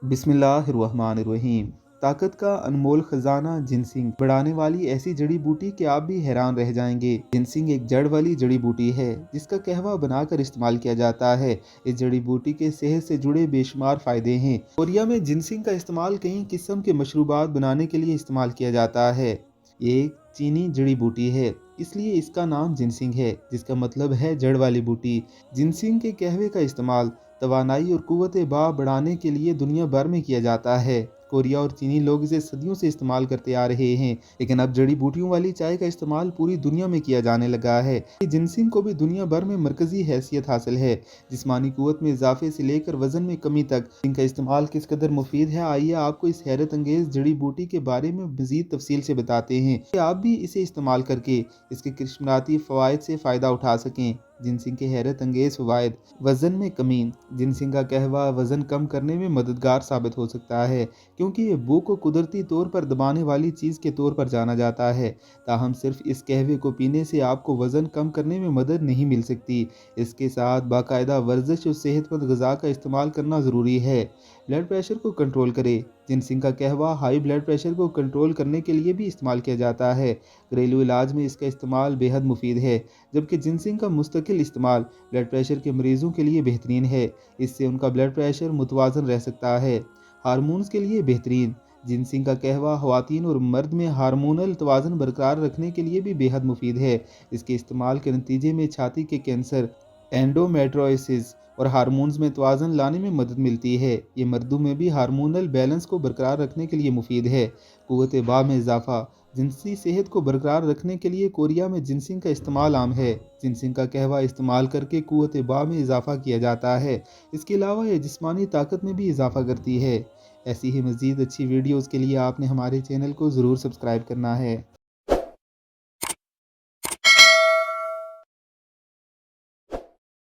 बिस्मिल्लाहिर्रहमानिर्रहीम। ताकत का अनमोल खजाना जिनसिंग बढ़ाने वाली ऐसी जड़ी बूटी कि आप भी हैरान रह जाएंगे। जिनसिंग एक जड़ वाली जड़ी बूटी है जिसका कहवा बनाकर इस्तेमाल किया जाता है। इस जड़ी बूटी के सेहत से जुड़े बेशुमार फायदे हैं। कोरिया में जिनसिंग का इस्तेमाल कई किस्म के मशरूबात बनाने के लिए इस्तेमाल किया जाता है। ये एक चीनी जड़ी बूटी है, इसलिए इसका नाम जिनसिंग है, जिसका मतलब है जड़ वाली बूटी। जिनसिंग के कहवे का इस्तेमाल तवानाई और कुव्वत बा बढ़ाने के लिए दुनिया भर में किया जाता है। कोरिया और चीनी लोग इसे सदियों से इस्तेमाल करते आ रहे हैं, लेकिन अब जड़ी बूटियों वाली चाय का इस्तेमाल पूरी दुनिया में किया जाने लगा है। जिनसिंग को भी दुनिया भर में मरकजी हैसियत हासिल है। जिस्मानी कुव्वत में इजाफे से लेकर वजन में कमी तक इनका इस्तेमाल किस कदर मुफीद है, आइए आपको इस हैरत अंगेज जड़ी बूटी के बारे में मजीद तफसील से बताते हैं कि आप भी इसे इस्तेमाल करके इसके किस्मती फ़वाइद से फ़ायदा उठा सकें। जिनसिंग के हैरत अंगेज फ़वाइद। वज़न में कमी। जिनसिंग का कहवा वज़न कम करने में मददगार साबित हो सकता है, क्योंकि ये बू को कुदरती तौर पर दबाने वाली चीज़ के तौर पर जाना जाता है। ताहम सिर्फ इस कहवे को पीने से आपको वज़न कम करने में मदद नहीं मिल सकती। इसके साथ बाकायदा वर्जिश और सेहतमंद ग़िज़ा का इस्तेमाल करना ज़रूरी है। ब्लड प्रेशर को कंट्रोल करे। जिनसिंग का कहवा हाई ब्लड प्रेशर को कंट्रोल करने के लिए भी इस्तेमाल किया जाता है। घरेलू इलाज में इसका इस्तेमाल बेहद मुफीद है, जबकि जिनसिंग का मुस्तकिल इस्तेमाल ब्लड प्रेशर के मरीजों के लिए बेहतरीन है। इससे उनका ब्लड प्रेशर मुतवाज़न रह सकता है। हार्मोन्स के लिए बेहतरीन। जिनसिंग का कहवा ख़वातीन और मर्द में हार्मोनल तवाज़न बरकरार रखने के लिए भी बेहद मुफीद है। इसके इस्तेमाल के नतीजे में छाती के कैंसर, एंडोमेट्रोसिस और हार्मोन्स में तवाज़न लाने में मदद मिलती है। ये मर्दों में भी हार्मोनल बैलेंस को बरकरार रखने के लिए मुफीद है। क़ुव्वत बा में इजाफ़ा। जिनसी सेहत को बरकरार रखने के लिए कोरिया में जिनसिंग का इस्तेमाल आम है। जिनसिंग का कहवा इस्तेमाल करके क़ुव्वत बा में इजाफ़ा किया जाता है। इसके अलावा यह जिस्मानी ताकत में भी इजाफ़ा करती है। ऐसी ही मज़ीद अच्छी वीडियोज़ के लिए आपने हमारे चैनल को ज़रूर सब्सक्राइब करना है।